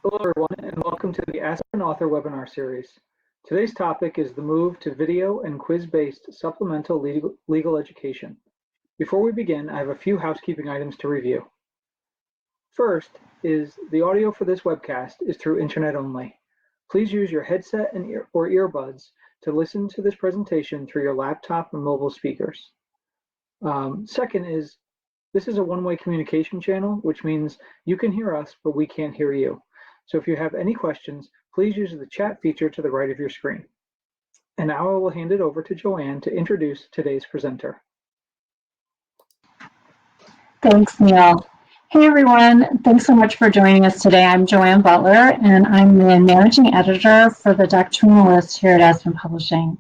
Hello everyone and welcome to the Ask an Author webinar series. Today's topic is the move to video and quiz-based supplemental legal education. Before we begin, I have a few housekeeping items to review. First is the audio for this webcast is through internet only. Please use your headset and earbuds to listen to this presentation through your laptop and mobile speakers. Second is this is a one-way communication channel, which means you can hear us, but we can't hear you. So if you have any questions, please use the chat feature to the right of your screen. And now I will hand it over to Joanne to introduce today's presenter. Thanks, Neil. Hey everyone, thanks so much for joining us today. I'm Joanne Butler, and I'm the managing editor for the doctrinal list here at Aspen Publishing.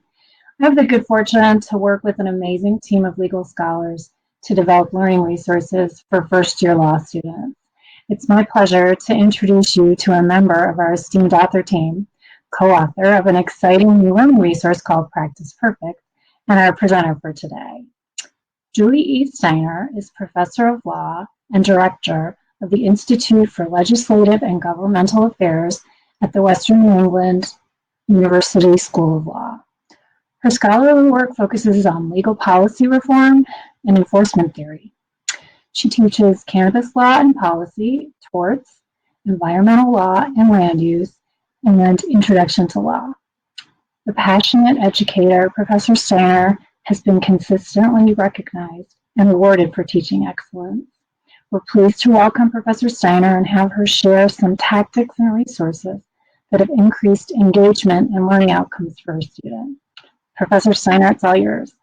I have the good fortune to work with an amazing team of legal scholars to develop learning resources for first-year law students. It's my pleasure to introduce you to a member of our esteemed author team, co-author of an exciting new learning resource called PracticePerfect, and our presenter for today. Julie E. Steiner is Professor of Law and Director of the Institute for Legislative and Governmental Affairs at the Western New England University School of Law. Her scholarly work focuses on legal policy reform and enforcement theory. She teaches cannabis law and policy, torts, environmental law and land use, and introduction to law. The passionate educator, Professor Steiner has been consistently recognized and awarded for teaching excellence. We're pleased to welcome Professor Steiner and have her share some tactics and resources that have increased engagement and learning outcomes for her students. Professor Steiner, it's all yours.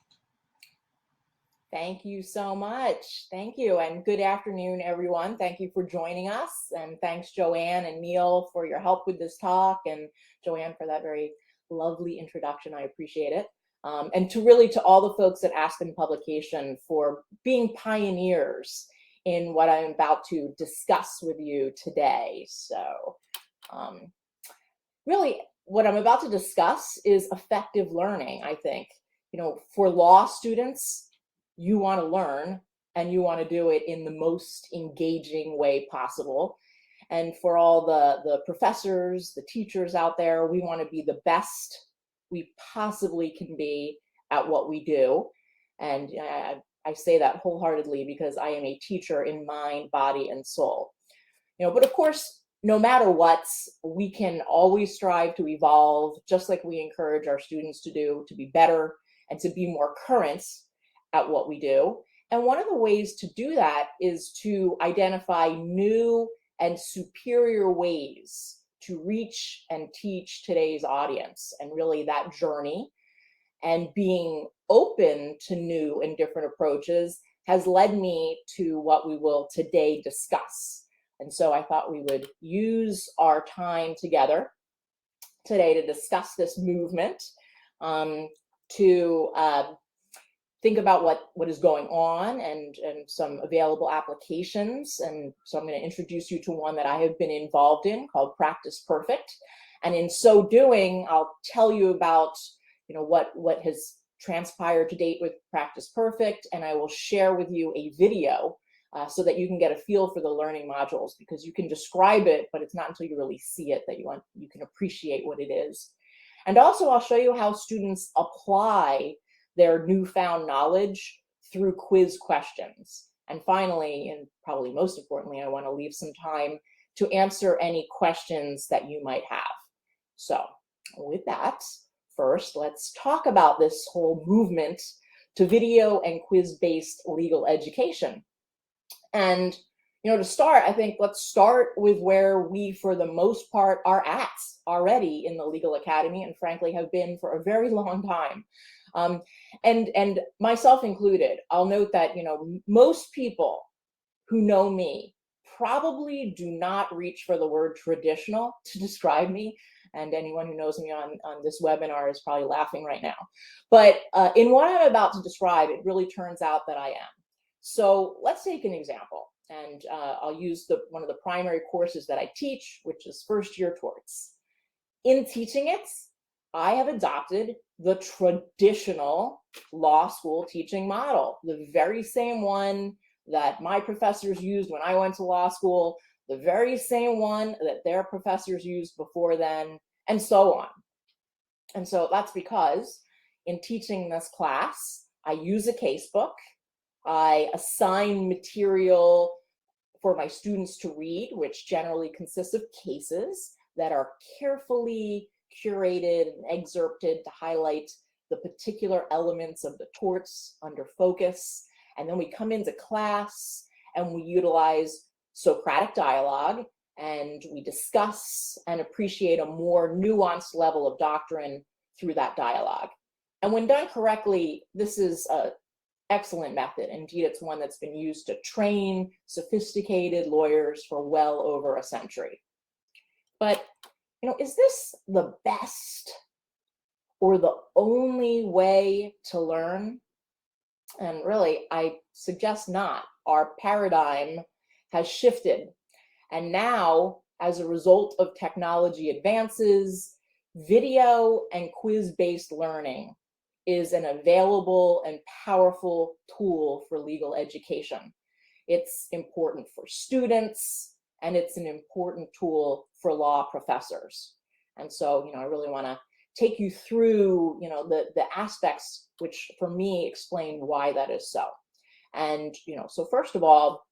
Thank you so much. Thank you, and good afternoon, everyone. Thank you for joining us, and thanks, Joanne and Neil, for your help with this talk, and Joanne for that very lovely introduction. I appreciate it. And to all the folks at Aspen Publication for being pioneers in what I'm about to discuss with you today. So really, what I'm about to discuss is effective learning, I think. For law students, you want to learn and you want to do it in the most engaging way possible. And for all the professors, the teachers out there, we want to be the best we possibly can be at what we do. And I say that wholeheartedly because I am a teacher in mind, body, and soul. But of course, no matter what, we can always strive to evolve, just like we encourage our students to do, to be better and to be more current at what we do. And one of the ways to do that is to identify new and superior ways to reach and teach today's audience, and really that journey and being open to new and different approaches has led me to what we will today discuss. And so I thought we would use our time together today to discuss this movement, to think about what is going on and some available applications. And so I'm going to introduce you to one that I have been involved in called PracticePerfect. And in so doing, I'll tell you about what has transpired to date with PracticePerfect, and I will share with you a video so that you can get a feel for the learning modules, because you can describe it, but it's not until you really see it that you can appreciate what it is. And also I'll show you how students apply their newfound knowledge through quiz questions. And finally, and probably most importantly, I want to leave some time to answer any questions that you might have. So with that, first, let's talk about this whole movement to video and quiz-based legal education. And to start, I think let's start with where we, for the most part, are at already in the legal academy, and frankly have been for a very long time. And myself included, I'll note that, most people who know me probably do not reach for the word traditional to describe me. And anyone who knows me on this webinar is probably laughing right now. But in what I'm about to describe, it really turns out that I am. So let's take an example. And I'll use one of the primary courses that I teach, which is first-year torts. In teaching it, I have adopted the traditional law school teaching model, the very same one that my professors used when I went to law school, the very same one that their professors used before then, and so on. And so that's because in teaching this class, I use a casebook, I assign material for my students to read, which generally consists of cases that are carefully curated and excerpted to highlight the particular elements of the torts under focus. And then we come into class and we utilize Socratic dialogue, and we discuss and appreciate a more nuanced level of doctrine through that dialogue. And when done correctly, this is an excellent method. Indeed, it's one that's been used to train sophisticated lawyers for well over a century. But, is this the best or the only way to learn? And really, I suggest not. Our paradigm has shifted. And now, as a result of technology advances, video and quiz-based learning is an available and powerful tool for legal education. It's important for students, and it's an important tool for law professors. And so, I really want to take you through, the aspects which, for me, explain why that is so. And, so first of all,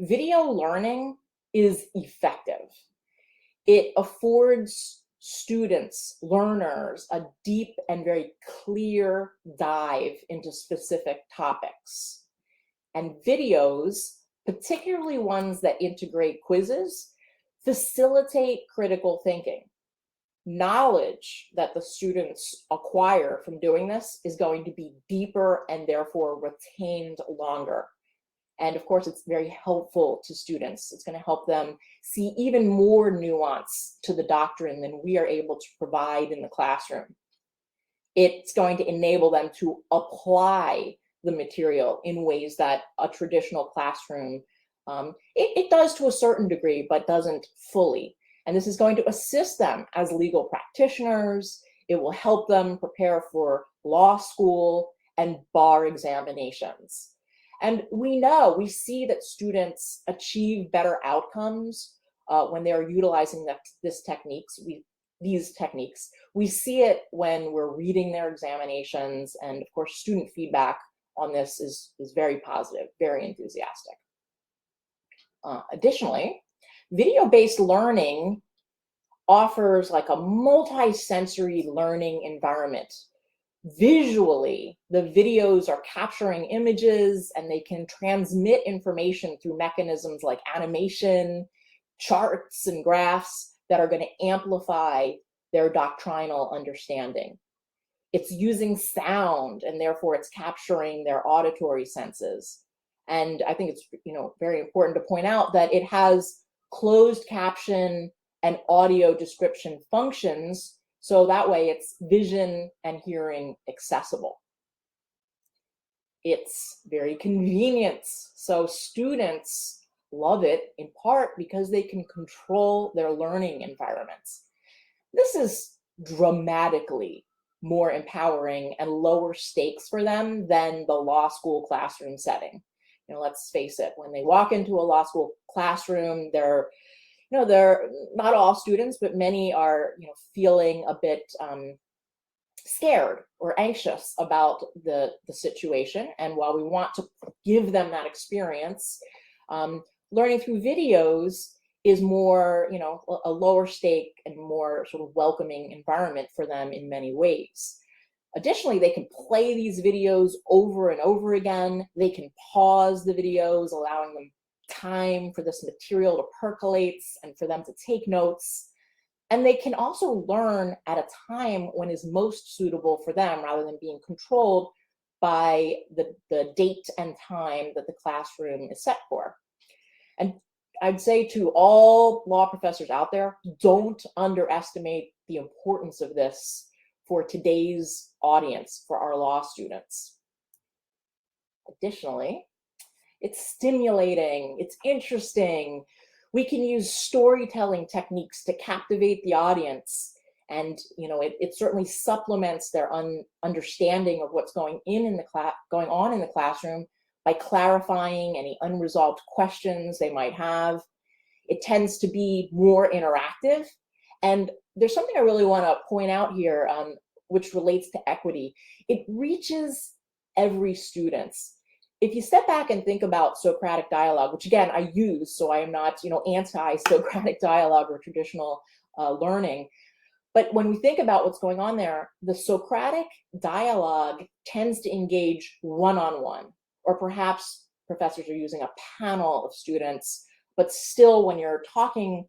video learning is effective. It affords students, learners, a deep and very clear dive into specific topics. And videos, particularly ones that integrate quizzes, facilitate critical thinking. Knowledge that the students acquire from doing this is going to be deeper and therefore retained longer. And of course, it's very helpful to students. It's going to help them see even more nuance to the doctrine than we are able to provide in the classroom. It's going to enable them to apply the material in ways that a traditional classroom, it does to a certain degree, but doesn't fully. And this is going to assist them as legal practitioners. It will help them prepare for law school and bar examinations. And we see that students achieve better outcomes when they're utilizing these techniques. We see it when we're reading their examinations, and of course, student feedback on this is very positive, very enthusiastic. Additionally, video-based learning offers like a multi-sensory learning environment. Visually, the videos are capturing images, and they can transmit information through mechanisms like animation, charts, and graphs that are going to amplify their doctrinal understanding. It's using sound, and therefore it's capturing their auditory senses. And I think it's very important to point out that it has closed caption and audio description functions, so that way it's vision and hearing accessible. It's very convenient, so students love it in part because they can control their learning environments. This is dramatically more empowering and lower stakes for them than the law school classroom setting. Let's face it, when they walk into a law school classroom, they're not all students, but many are, feeling a bit scared or anxious about the situation. And while we want to give them that experience, learning through videos is more, a lower stake and more sort of welcoming environment for them in many ways. Additionally, they can play these videos over and over again. They can pause the videos, allowing them time for this material to percolate and for them to take notes. And they can also learn at a time when is most suitable for them, rather than being controlled by the date and time that the classroom is set for. And I'd say to all law professors out there, don't underestimate the importance of this for today's audience, for our law students. Additionally, it's stimulating, it's interesting. We can use storytelling techniques to captivate the audience. And it certainly supplements their understanding of what's going on in the classroom by clarifying any unresolved questions they might have. It tends to be more interactive. And there's something I really want to point out here, which relates to equity. It reaches every student. If you step back and think about Socratic dialogue, which again I use, so I am not, anti-Socratic dialogue or traditional learning, but when we think about what's going on there, the Socratic dialogue tends to engage one-on-one, or perhaps professors are using a panel of students, but still when you're talking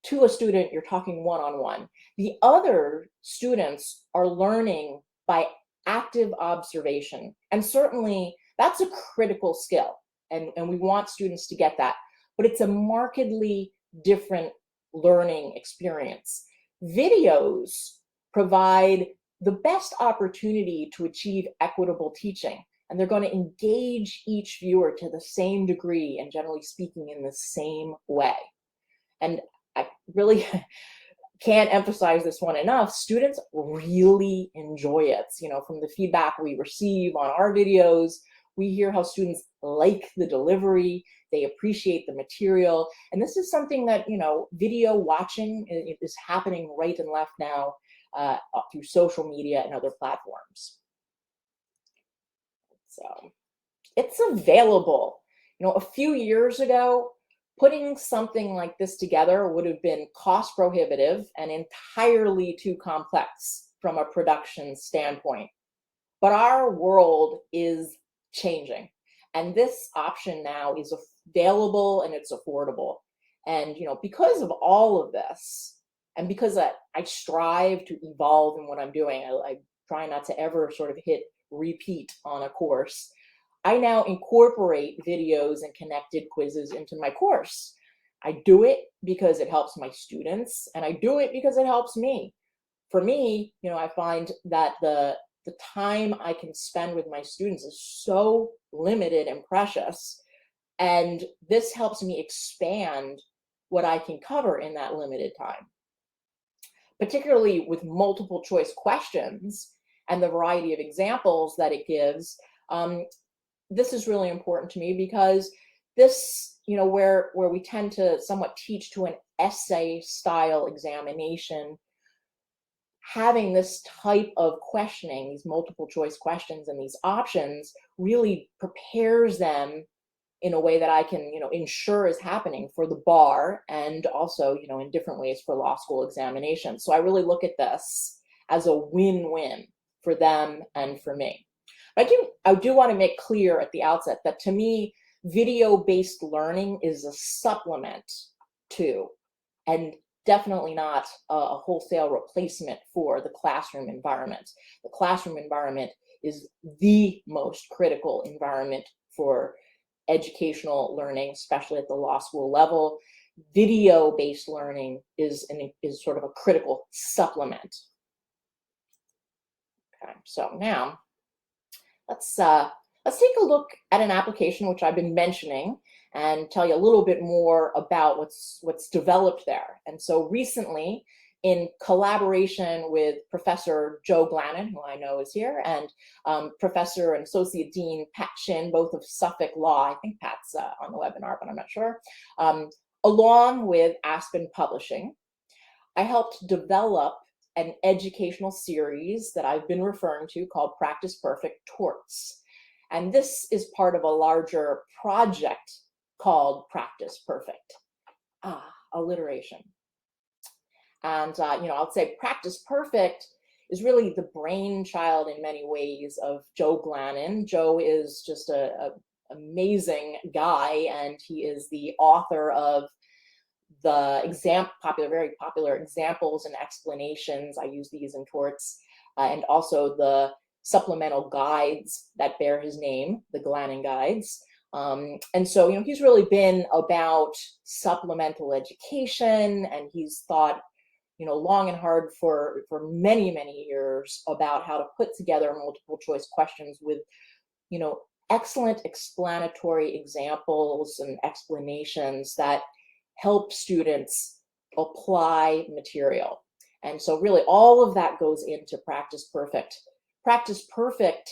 to a student, you're talking one-on-one. The other students are learning by active observation, and certainly that's a critical skill, and we want students to get that, but it's a markedly different learning experience. Videos provide the best opportunity to achieve equitable teaching, and they're going to engage each viewer to the same degree and generally speaking in the same way. And I really can't emphasize this one enough. Students really enjoy it. From the feedback we receive on our videos, we hear how students like the delivery, they appreciate the material. And this is something that, video watching is happening right and left now through social media and other platforms. So it's available. A few years ago, putting something like this together would have been cost prohibitive and entirely too complex from a production standpoint. But our world is changing, and this option now is available and it's affordable. And because of all of this, and because I strive to evolve in what I'm doing, I try not to ever sort of hit repeat on a course. I now incorporate videos and connected quizzes into my course. I do it because it helps my students, and I do it because it helps me. For me, I find that the time I can spend with my students is so limited and precious, and this helps me expand what I can cover in that limited time, particularly with multiple choice questions and the variety of examples that it gives. This is really important to me because this, where we tend to somewhat teach to an essay style examination, having this type of questioning, these multiple choice questions and these options, really prepares them in a way that I can, ensure is happening for the bar, and also, in different ways for law school examinations. So I really look at this as a win-win for them and for me. But I do want to make clear at the outset that to me, video-based learning is a supplement to, and definitely not a wholesale replacement for, the classroom environment. The classroom environment is the most critical environment for educational learning, especially at the law school level. Video-based learning is sort of a critical supplement. Okay, so now let's take a look at an application which I've been mentioning and tell you a little bit more about what's developed there. And so recently, in collaboration with Professor Joe Glannon, who I know is here, and Professor and Associate Dean Pat Chin, both of Suffolk Law, I think Pat's on the webinar, but I'm not sure, along with Aspen Publishing, I helped develop an educational series that I've been referring to called PracticePerfect Torts. And this is part of a larger project called PracticePerfect. Alliteration. And I'll say PracticePerfect is really the brainchild in many ways of Joe Glannon. Joe is just an amazing guy, and he is the author of the very popular examples and explanations. I use these in torts, and also the supplemental guides that bear his name, the Glannon guides. And so, he's really been about supplemental education, and he's thought, long and hard for many, many years about how to put together multiple choice questions with, excellent explanatory examples and explanations that help students apply material. And so really all of that goes into PracticePerfect. PracticePerfect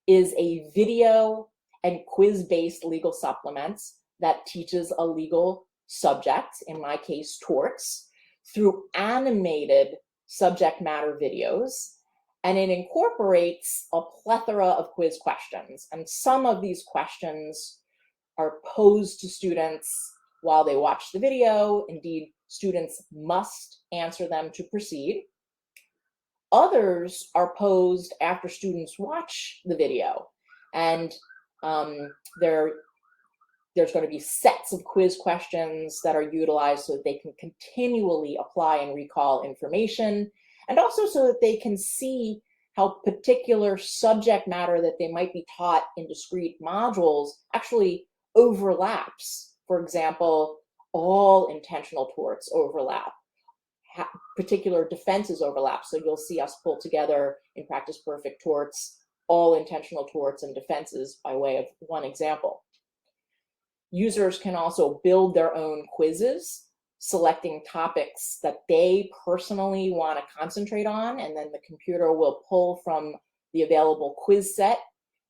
is a video and quiz-based legal supplement that teaches a legal subject, in my case, torts, through animated subject matter videos, and it incorporates a plethora of quiz questions. And some of these questions are posed to students while they watch the video. Indeed, students must answer them to proceed. Others are posed after students watch the video, and there's going to be sets of quiz questions that are utilized so that they can continually apply and recall information, and also so that they can see how particular subject matter that they might be taught in discrete modules actually overlaps. For example, all intentional torts overlap. Particular defenses overlap. So you'll see us pull together in PracticePerfect torts, all intentional torts and defenses by way of one example. Users can also build their own quizzes, selecting topics that they personally want to concentrate on, and then the computer will pull from the available quiz set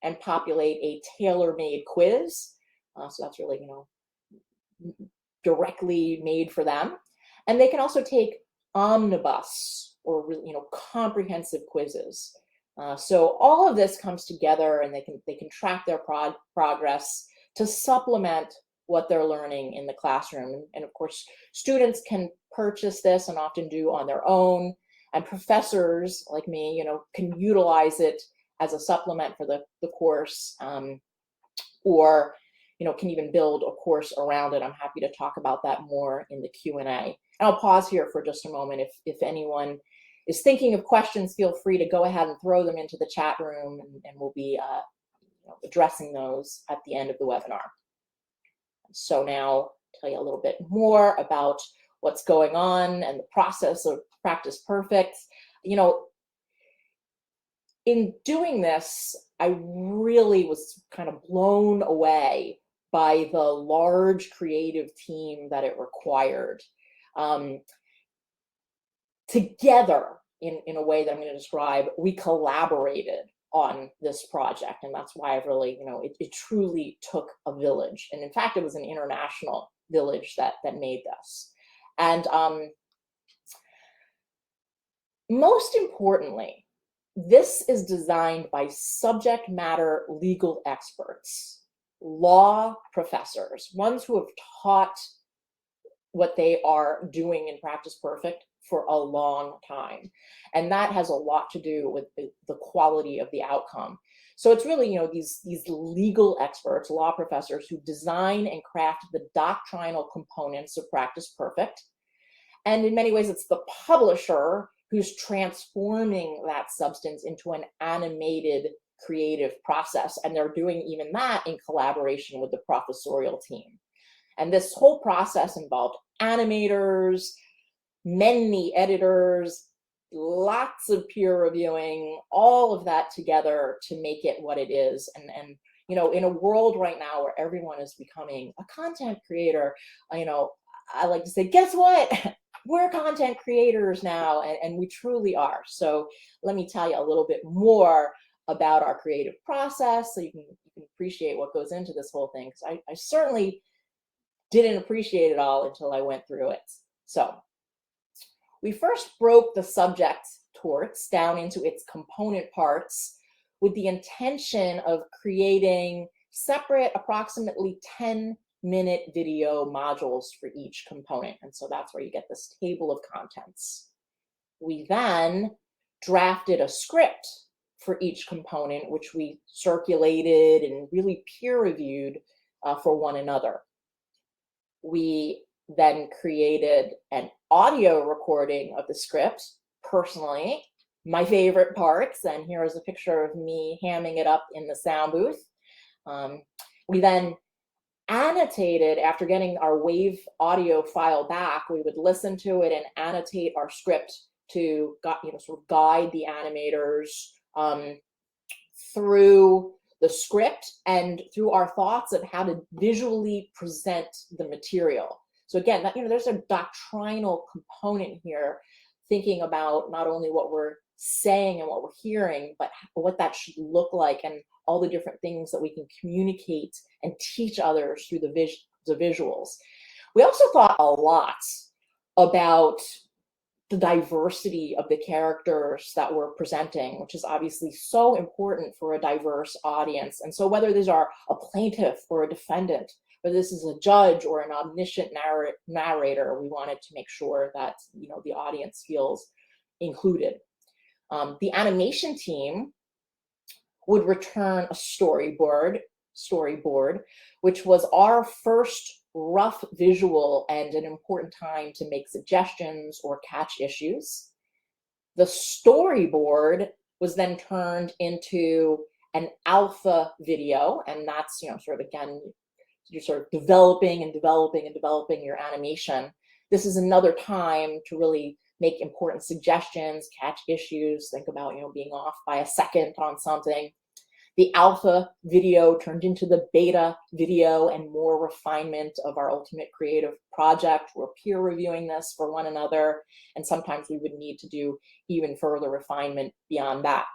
and populate a tailor-made quiz. So that's really, directly made for them. And they can also take omnibus or comprehensive quizzes. So all of this comes together, and they can track their progress to supplement what they're learning in the classroom. And of course, students can purchase this and often do on their own, and professors like me, can utilize it as a supplement for the course, or can even build a course around it. I'm happy to talk about that more in the Q&A. And I'll pause here for just a moment. If anyone is thinking of questions, feel free to go ahead and throw them into the chat room, and we'll be addressing those at the end of the webinar. So now I'll tell you a little bit more about what's going on and the process of PracticePerfect. In doing this, I really was kind of blown away by the large creative team that it required. Together, in a way that I'm going to describe, we collaborated on this project, and that's why I've really, it truly took a village. And in fact, it was an international village that made this. And most importantly, this is designed by subject matter legal experts, law professors, ones who have taught what they are doing in PracticePerfect for a long time. And that has a lot to do with the quality of the outcome. So it's really, these legal experts, law professors, who design and craft the doctrinal components of PracticePerfect. And in many ways, it's the publisher who's transforming that substance into an animated creative process. And they're doing even that in collaboration with the professorial team. And this whole process involved animators, many editors, lots of peer reviewing, all of that together to make it what it is. And in a world right now where everyone is becoming a content creator, I like to say, guess what? We're content creators now, and we truly are. So let me tell you a little bit more about our creative process so you can appreciate what goes into this whole thing, because I certainly didn't appreciate it all until I went through it. So we first broke the subject torts down into its component parts with the intention of creating separate, approximately 10-minute video modules for each component. And so that's where you get this table of contents. We then drafted a script for each component, which we circulated and really peer reviewed for one another. We then created an audio recording of the script, personally, my favorite parts, and here is a picture of me hamming it up in the sound booth. We then annotated, after getting our WAV audio file back, we would listen to it and annotate our script to sort of guide the animators through the script and through our thoughts of how to visually present the material. So again, there's a doctrinal component here, thinking about not only what we're saying and what we're hearing, but what that should look like and all the different things that we can communicate and teach others through the visuals. We also thought a lot about the diversity of the characters that we're presenting, which is obviously so important for a diverse audience. And so whether these are a plaintiff or a defendant, whether this is a judge or an omniscient narrator, we wanted to make sure that, you know, the audience feels included. The animation team would return a storyboard, which was our first rough visual and an important time to make suggestions or catch issues. The storyboard was then turned into an alpha video, and that's, you know, sort of, again, you're sort of developing and developing and developing your animation. This is another time to really make important suggestions, catch issues, think about, you know, being off by a second on something. The alpha video turned into the beta video and more refinement of our ultimate creative project. We're peer reviewing this for one another, and sometimes we would need to do even further refinement beyond that.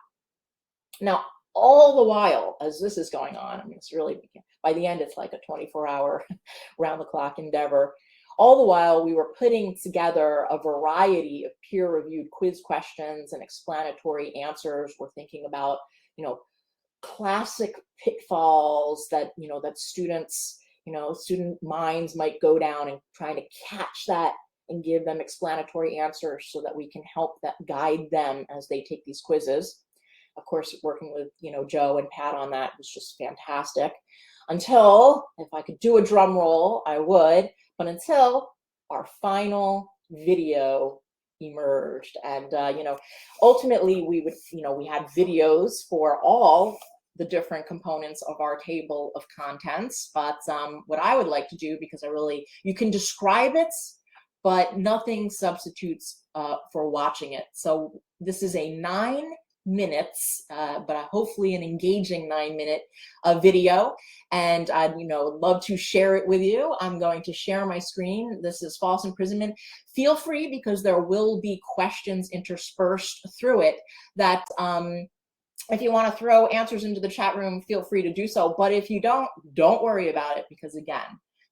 Now, all the while, as this is going on, I mean, it's really, by the end, it's like a 24-hour round-the-clock endeavor. All the while, we were putting together a variety of peer-reviewed quiz questions and explanatory answers. We're thinking about, you know, classic pitfalls that, you know, that students, you know, student minds might go down, and trying to catch that and give them explanatory answers so that we can help that guide them as they take these quizzes. Of course, working with, you know, Joe and Pat on that was just fantastic. Until, if I could do a drum roll, I would, but until our final video emerged. And, you know, ultimately we would, you know, we had videos for all the different components of our table of contents. But what I would like to do, because you can describe it, but nothing substitutes for watching it. So this is a 9 minutes, but hopefully an engaging 9-minute video. And I'd, you know, love to share it with you. I'm going to share my screen. This is false imprisonment. Feel free, because there will be questions interspersed through it, that if you want to throw answers into the chat room, feel free to do so. But if you don't worry about it, because again,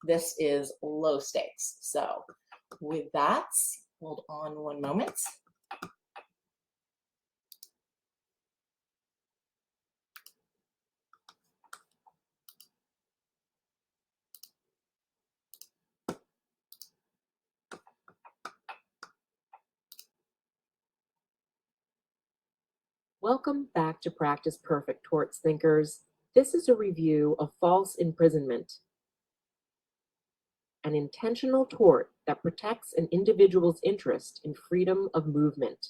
this is low stakes. So with that, hold on one moment. Welcome back to Practice Perfect, Torts thinkers. This is a review of false imprisonment, an intentional tort that protects an individual's interest in freedom of movement.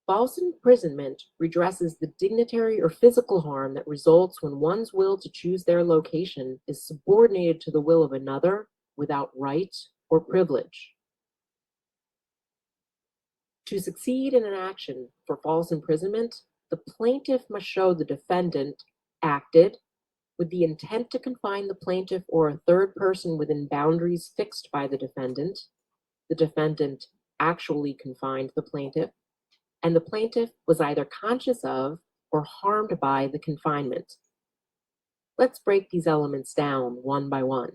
False imprisonment redresses the dignitary or physical harm that results when one's will to choose their location is subordinated to the will of another without right or privilege. To succeed in an action for false imprisonment, the plaintiff must show the defendant acted with the intent to confine the plaintiff or a third person within boundaries fixed by the defendant actually confined the plaintiff, and the plaintiff was either conscious of or harmed by the confinement. Let's break these elements down one by one.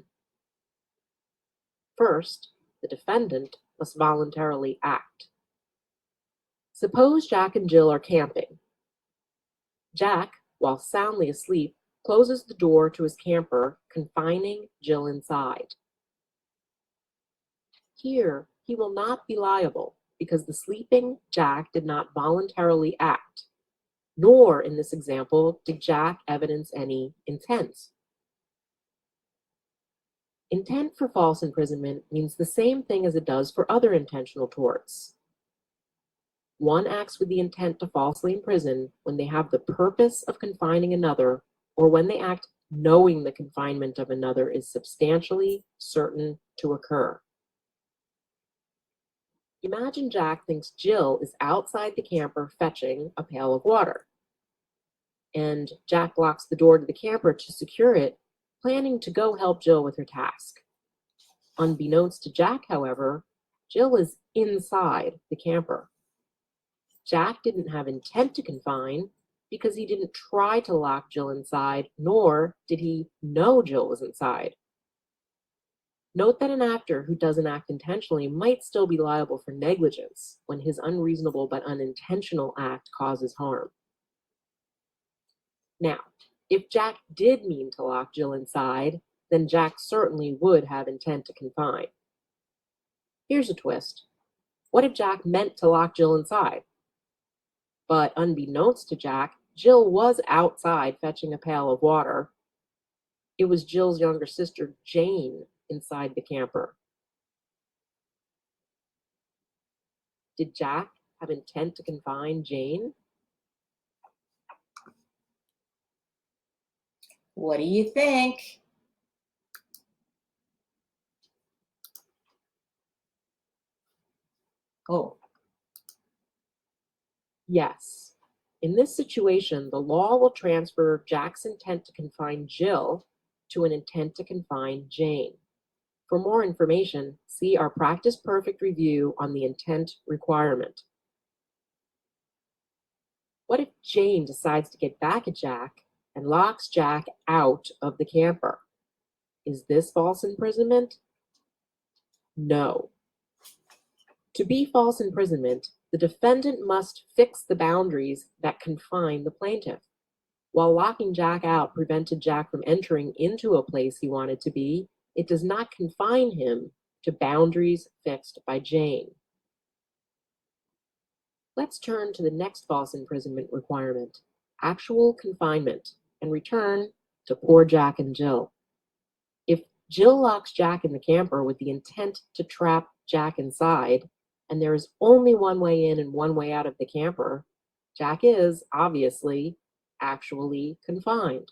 First, the defendant must voluntarily act. Suppose Jack and Jill are camping. Jack, while soundly asleep, closes the door to his camper, confining Jill inside. Here, he will not be liable because the sleeping Jack did not voluntarily act, nor in this example did Jack evidence any intent. Intent for false imprisonment means the same thing as it does for other intentional torts. One acts with the intent to falsely imprison when they have the purpose of confining another, or when they act knowing the confinement of another is substantially certain to occur. Imagine Jack thinks Jill is outside the camper fetching a pail of water, and Jack locks the door to the camper to secure it, planning to go help Jill with her task. Unbeknownst to Jack, however, Jill is inside the camper. Jack didn't have intent to confine because he didn't try to lock Jill inside, nor did he know Jill was inside. Note that an actor who doesn't act intentionally might still be liable for negligence when his unreasonable but unintentional act causes harm. Now, if Jack did mean to lock Jill inside, then Jack certainly would have intent to confine. Here's a twist. What if Jack meant to lock Jill inside? But unbeknownst to Jack, Jill was outside fetching a pail of water. It was Jill's younger sister, Jane, inside the camper. Did Jack have intent to confine Jane? What do you think? Oh. Yes. In this situation, the law will transfer Jack's intent to confine Jill to an intent to confine Jane. For more information, see our PracticePerfect review on the intent requirement. What if Jane decides to get back at Jack and locks Jack out of the camper? Is this false imprisonment? No. To be false imprisonment, the defendant must fix the boundaries that confine the plaintiff. While locking Jack out prevented Jack from entering into a place he wanted to be, it does not confine him to boundaries fixed by Jane. Let's turn to the next false imprisonment requirement, actual confinement, and return to poor Jack and Jill. If Jill locks Jack in the camper with the intent to trap Jack inside, and there is only one way in and one way out of the camper, Jack is, obviously, actually confined.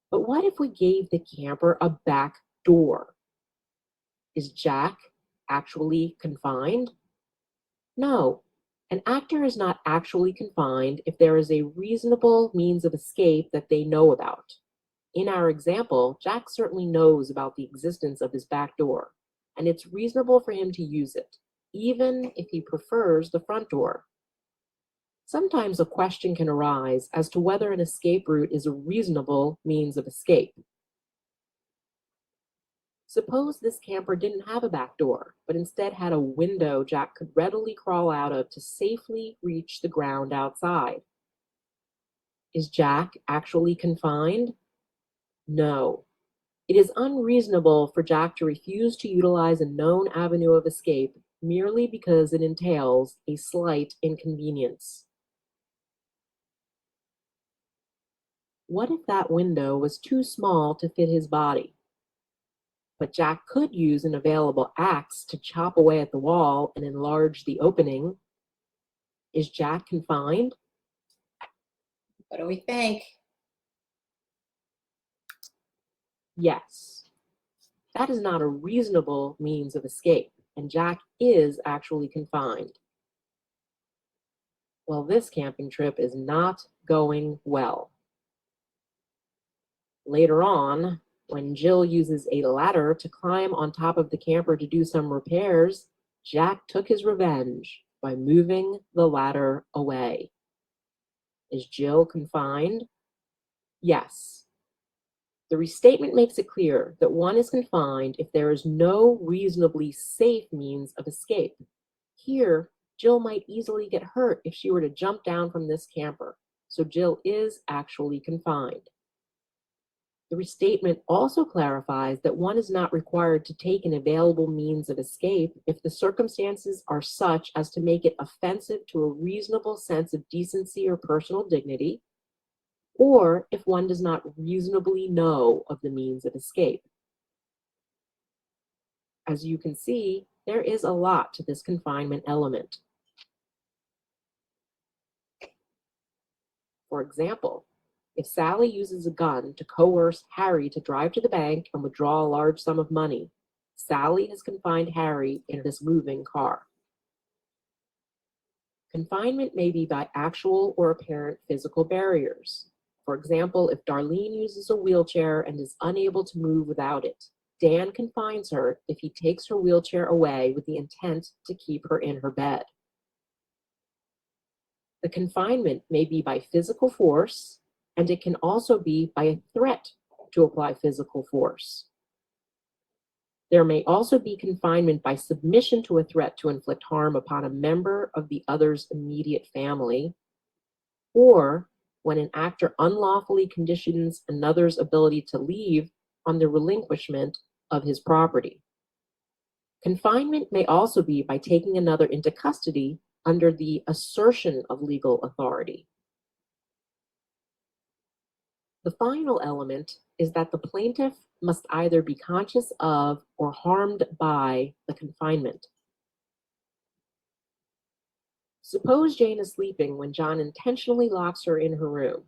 But what if we gave the camper a back door? Is Jack actually confined? No. An actor is not actually confined if there is a reasonable means of escape that they know about. In our example, Jack certainly knows about the existence of his back door, and it's reasonable for him to use it, even if he prefers the front door. Sometimes a question can arise as to whether an escape route is a reasonable means of escape. Suppose this camper didn't have a back door, but instead had a window Jack could readily crawl out of to safely reach the ground outside. Is Jack actually confined? No. It is unreasonable for Jack to refuse to utilize a known avenue of escape merely because it entails a slight inconvenience. What if that window was too small to fit his body? But Jack could use an available axe to chop away at the wall and enlarge the opening. Is Jack confined? What do we think? Yes. That is not a reasonable means of escape, and Jack is actually confined. Well, this camping trip is not going well. Later on, when Jill uses a ladder to climb on top of the camper to do some repairs, Jack took his revenge by moving the ladder away. Is Jill confined? Yes. The restatement makes it clear that one is confined if there is no reasonably safe means of escape. Here, Jill might easily get hurt if she were to jump down from this camper, so Jill is actually confined. The restatement also clarifies that one is not required to take an available means of escape if the circumstances are such as to make it offensive to a reasonable sense of decency or personal dignity, or if one does not reasonably know of the means of escape. As you can see, there is a lot to this confinement element. For example, if Sally uses a gun to coerce Harry to drive to the bank and withdraw a large sum of money, Sally has confined Harry in this moving car. Confinement may be by actual or apparent physical barriers. For example, if Darlene uses a wheelchair and is unable to move without it, Dan confines her if he takes her wheelchair away with the intent to keep her in her bed. The confinement may be by physical force, and it can also be by a threat to apply physical force. There may also be confinement by submission to a threat to inflict harm upon a member of the other's immediate family, or when an actor unlawfully conditions another's ability to leave on the relinquishment of his property. Confinement may also be by taking another into custody under the assertion of legal authority. The final element is that the plaintiff must either be conscious of or harmed by the confinement. Suppose Jane is sleeping when John intentionally locks her in her room,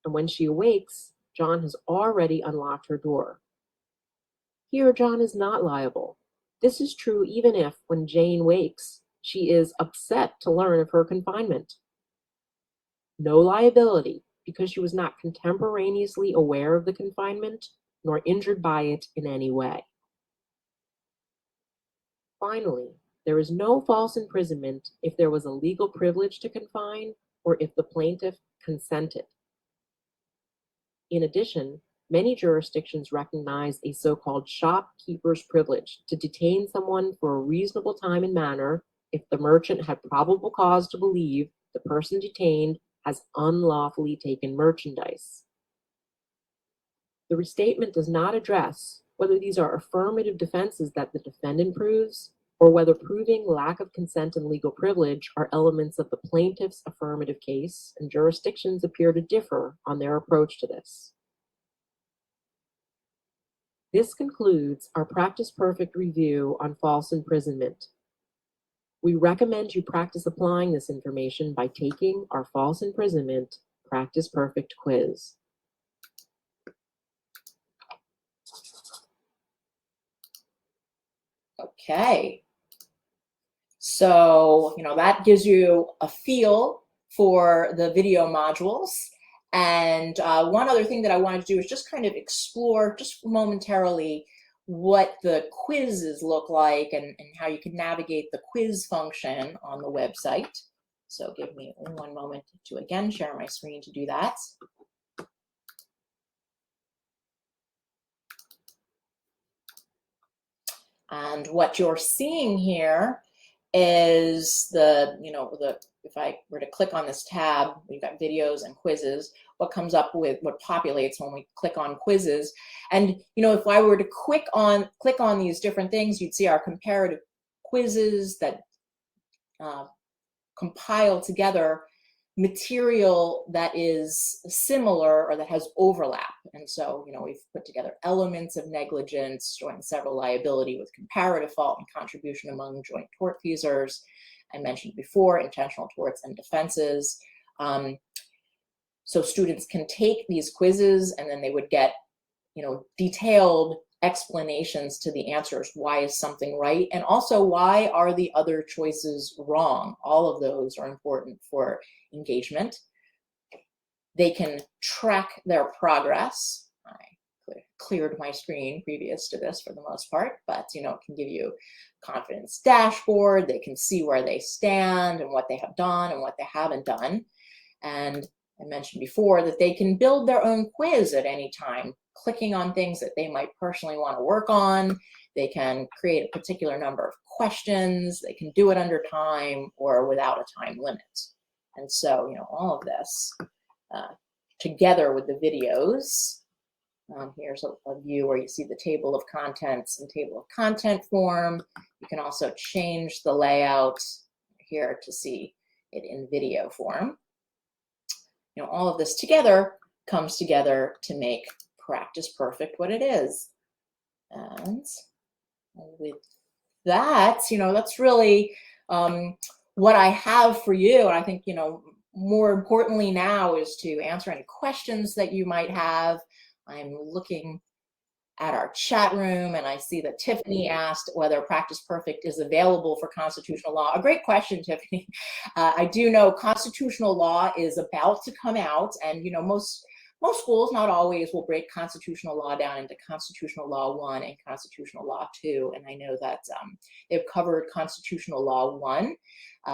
and when she awakes, John has already unlocked her door. Here, John is not liable. This is true even if, when Jane wakes, she is upset to learn of her confinement. No liability, because she was not contemporaneously aware of the confinement nor injured by it in any way. Finally, there is no false imprisonment if there was a legal privilege to confine or if the plaintiff consented. In addition, many jurisdictions recognize a so-called shopkeeper's privilege to detain someone for a reasonable time and manner if the merchant had probable cause to believe the person detained has unlawfully taken merchandise. The restatement does not address whether these are affirmative defenses that the defendant proves or whether proving lack of consent and legal privilege are elements of the plaintiff's affirmative case, and jurisdictions appear to differ on their approach to this. This concludes our PracticePerfect review on false imprisonment. We recommend you practice applying this information by taking our false imprisonment PracticePerfect quiz. Okay. So, that gives you a feel for the video modules. And one other thing that I wanted to do is just kind of explore just momentarily what the quizzes look like and how you can navigate the quiz function on the website. So give me one moment to again share my screen to do that. And what you're seeing here is if I were to click on this tab, we've got videos and quizzes, what comes up with what populates when we click on quizzes. And if I were to click on these different things, you'd see our comparative quizzes that compile together material that is similar or that has overlap. And so, we've put together elements of negligence, joint several liability with comparative fault and contribution among joint tortfeasors. I mentioned before, intentional torts and defenses. So students can take these quizzes and then they would get, detailed explanations to the answers. Why is something right? And also, why are the other choices wrong? All of those are important for engagement. They can track their progress. I cleared my screen previous to this for the most part, but it can give you confidence dashboard. They can see where they stand and what they have done and what they haven't done. And I mentioned before that they can build their own quiz at any time, clicking on things that they might personally want to work on. They can create a particular number of questions. They can do it under time or without a time limit. And so, all of this together with the videos. Here's a view where you see the table of contents and table of content form. You can also change the layout here to see it in video form. All of this together comes together to make PracticePerfect what it is. And with that, that's really what I have for you. And I think, more importantly now is to answer any questions that you might have. I'm looking at our chat room and I see that Tiffany asked whether PracticePerfect is available for constitutional law. A great question, Tiffany. I do know constitutional law is about to come out, and most schools, not always, will break constitutional law down into constitutional law 1 and constitutional law 2. And I know that they've covered constitutional law 1,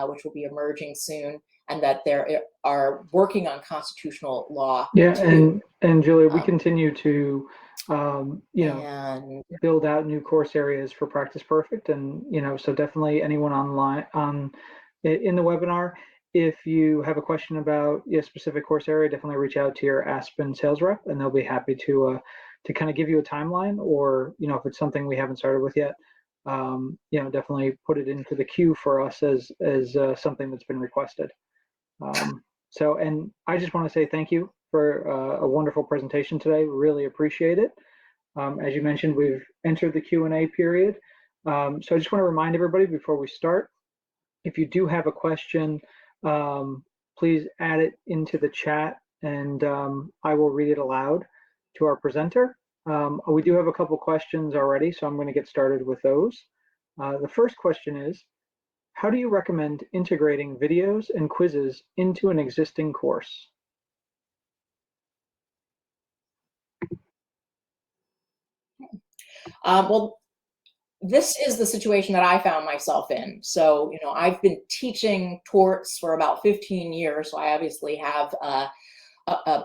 which will be emerging soon. and that they are working on constitutional law. Yeah, too. and Julia, we continue to And build out new course areas for PracticePerfect, and so definitely anyone online in the webinar, if you have a question about a specific course area, definitely reach out to your Aspen sales rep, and they'll be happy to kind of give you a timeline, or if it's something we haven't started with yet, definitely put it into the queue for us as something that's been requested. So, and I just want to say thank you for a wonderful presentation today. Really appreciate it. As you mentioned, we've entered the Q&A period. So I just want to remind everybody before we start, if you do have a question, please add it into the chat, and I will read it aloud to our presenter. We do have a couple questions already, so I'm going to get started with those. The first question is, how do you recommend integrating videos and quizzes into an existing course? well, this is the situation that I found myself in. So, I've been teaching torts for about 15 years, so I obviously have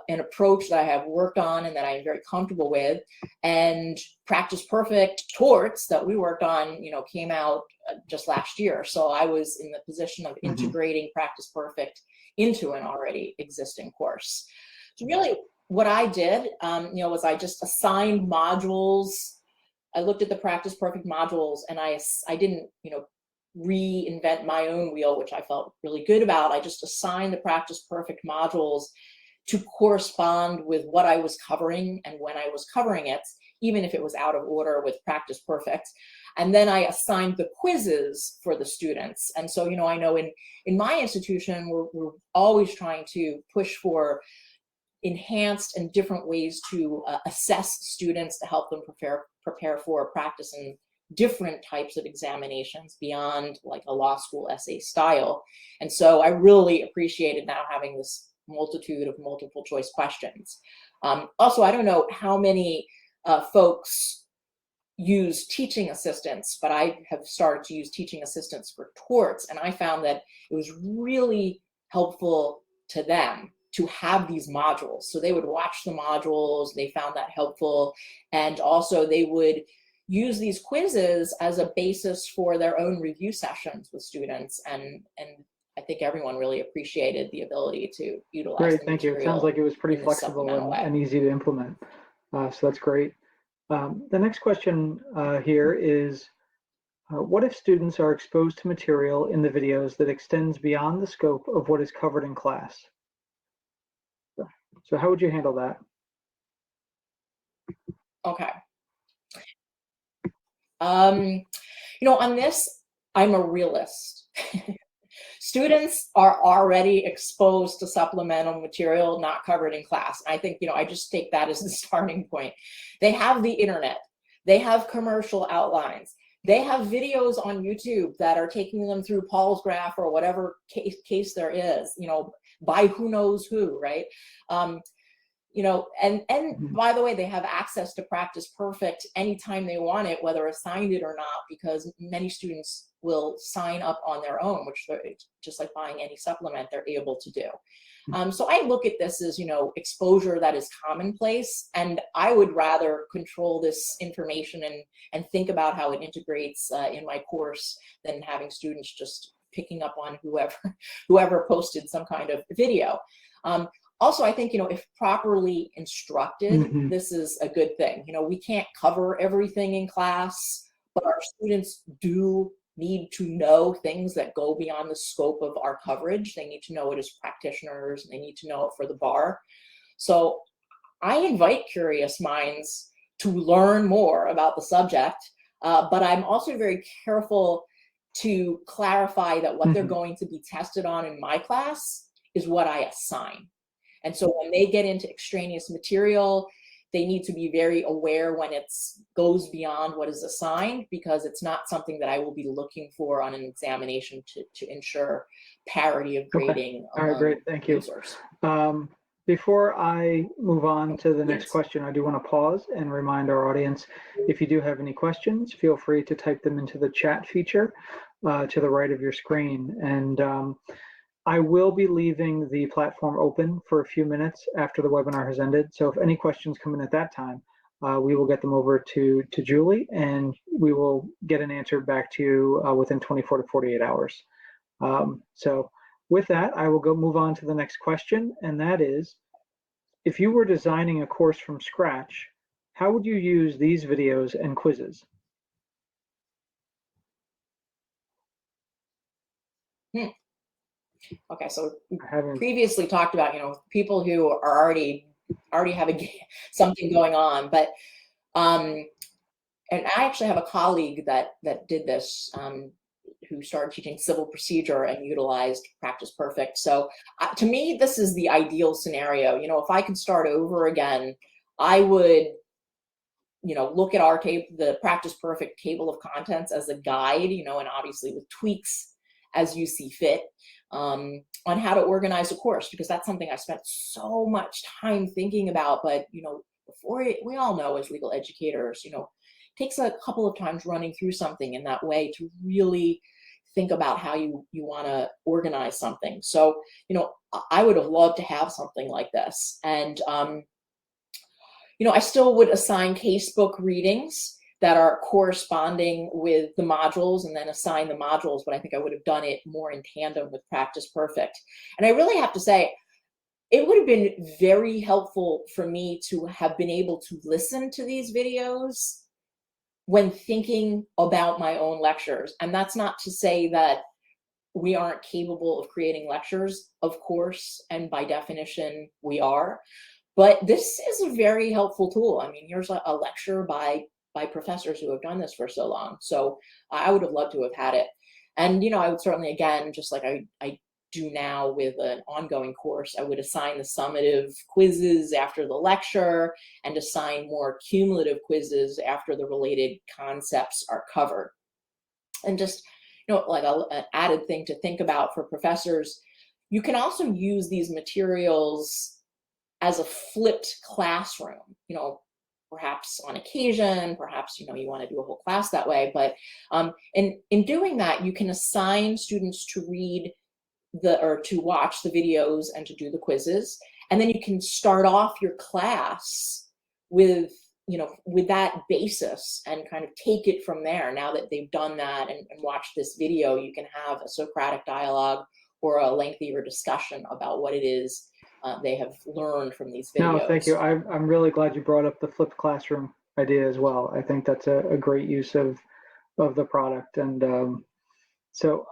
an approach that I have worked on and that I'm very comfortable with. And PracticePerfect torts that we worked on, came out just last year. So I was in the position of integrating PracticePerfect into an already existing course. So really what I did, was I just assigned modules. I looked at the PracticePerfect modules, and I didn't, reinvent my own wheel, which I felt really good about. I just assigned the PracticePerfect modules to correspond with what I was covering and when I was covering it, even if it was out of order with PracticePerfect. And then I assigned the quizzes for the students. And so, I know in my institution, we're always trying to push for enhanced and different ways to assess students to help them prepare for practice in different types of examinations beyond like a law school essay style. And so I really appreciated now having this multitude of multiple choice questions. Also, I don't know how many folks use teaching assistants, but I have started to use teaching assistants for torts, and I found that it was really helpful to them to have these modules. So they would watch the modules, they found that helpful, and also they would use these quizzes as a basis for their own review sessions with students, and I think everyone really appreciated the ability to utilize. Great, thank you. It sounds like it was pretty flexible and easy to implement. So that's great. The next question here is, what if students are exposed to material in the videos that extends beyond the scope of what is covered in class? So how would you handle that? Okay. On this, I'm a realist. Students are already exposed to supplemental material not covered in class. I think, I just take that as the starting point. They have the internet. They have commercial outlines. They have videos on YouTube that are taking them through Paul's graph or whatever case there is, by who knows who, right? And by the way, they have access to PracticePerfect anytime they want it, whether assigned it or not, because many students will sign up on their own, which they're just like buying any supplement they're able to do. So I look at this as, exposure that is commonplace, and I would rather control this information and think about how it integrates in my course than having students just picking up on whoever posted some kind of video. Also, I think, if properly instructed, this is a good thing. We can't cover everything in class, but our students do need to know things that go beyond the scope of our coverage. They need to know it as practitioners, and they need to know it for the bar. So I invite curious minds to learn more about the subject, but I'm also very careful to clarify that what they're going to be tested on in my class is what I assign. And so when they get into extraneous material, they need to be very aware when it goes beyond what is assigned, because it's not something that I will be looking for on an examination to ensure parity of grading. Okay. All right, great, thank you. Before I move on to the next question, I do want to pause and remind our audience, if you do have any questions, feel free to type them into the chat feature to the right of your screen. And I will be leaving the platform open for a few minutes after the webinar has ended. So if any questions come in at that time, we will get them over to Julie, and we will get an answer back to you within 24 to 48 hours. So with that, I will move on to the next question, and that is, if you were designing a course from scratch, how would you use these videos and quizzes? Okay, so we I haven't. previously talked about, people who are already having something going on, but and I actually have a colleague that did this, who started teaching civil procedure and utilized PracticePerfect. So to me, this is the ideal scenario. If I could start over again, I would, look at our the PracticePerfect table of contents as a guide, and obviously with tweaks as you see fit, on how to organize a course, because that's something I spent so much time thinking about. But, we all know as legal educators, it takes a couple of times running through something in that way to really think about how you want to organize something. So, I would have loved to have something like this. And, I still would assign casebook readings that are corresponding with the modules, and then assign the modules, but I think I would have done it more in tandem with PracticePerfect. And I really have to say, it would have been very helpful for me to have been able to listen to these videos when thinking about my own lectures. And that's not to say that we aren't capable of creating lectures, of course, and by definition, we are. But this is a very helpful tool. I mean, here's a lecture by professors who have done this for so long. So I would have loved to have had it. And, I would certainly, again, just like I do now with an ongoing course, I would assign the summative quizzes after the lecture and assign more cumulative quizzes after the related concepts are covered. And just, like an added thing to think about for professors, you can also use these materials as a flipped classroom, perhaps on occasion, perhaps, you want to do a whole class that way. But in doing that, you can assign students to read or to watch the videos and to do the quizzes. And then you can start off your class with, with that basis and kind of take it from there. Now that they've done that and watched this video, you can have a Socratic dialogue or a lengthier discussion about what it is they have learned from these videos. No, thank you. I'm really glad you brought up the flipped classroom idea as well. I think that's a great use of the product. And so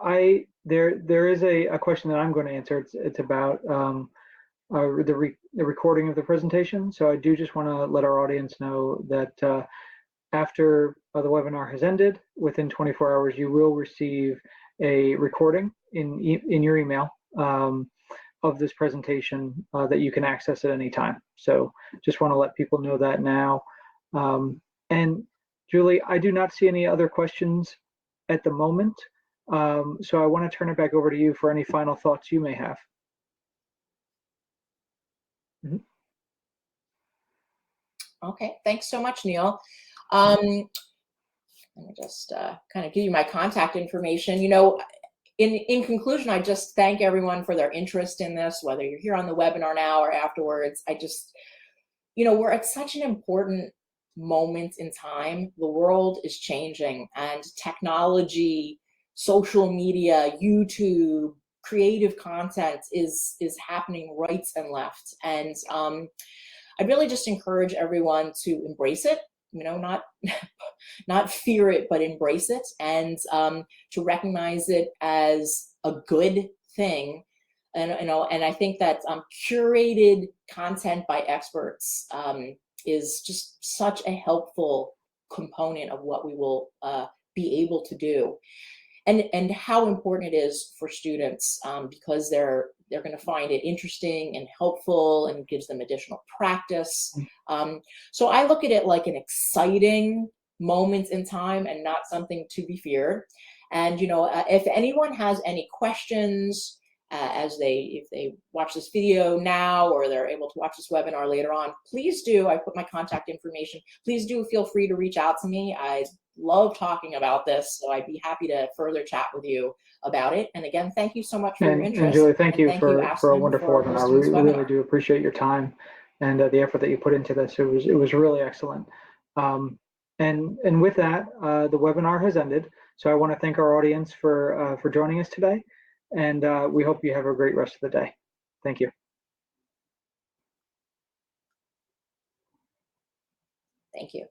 there is a question that I'm going to answer. It's about the recording of the presentation. So I do just want to let our audience know that after the webinar has ended, within 24 hours, you will receive a recording in your email of this presentation that you can access at any time. So just want to let people know that now. And Julie, I do not see any other questions at the moment. So I want to turn it back over to you for any final thoughts you may have. Mm-hmm. Okay, thanks so much, Neil. Let me just kind of give you my contact information. In conclusion, I just thank everyone for their interest in this, whether you're here on the webinar now or afterwards. I just, we're at such an important moment in time. The world is changing, and technology, social media, YouTube, creative content is happening right and left. And I really just encourage everyone to embrace it. Not fear it, but embrace it, and to recognize it as a good thing. And and I think that curated content by experts is just such a helpful component of what we will be able to do, and how important it is for students, because they're going to find it interesting and helpful, and gives them additional practice. So I look at it like an exciting moment in time and not something to be feared. And if anyone has any questions if they watch this video now, or they're able to watch this webinar later on, please do. I put my contact information. Please do feel free to reach out to me. I'd love talking about this, so I'd be happy to further chat with you about it. And again, thank you so much for your interest. And Julie, thank you for a Aspen, wonderful for webinar. hosting We this really webinar. do appreciate your time and the effort that you put into this. It was really excellent. And with that, the webinar has ended. So I want to thank our audience for joining us today, and we hope you have a great rest of the day. Thank you. Thank you.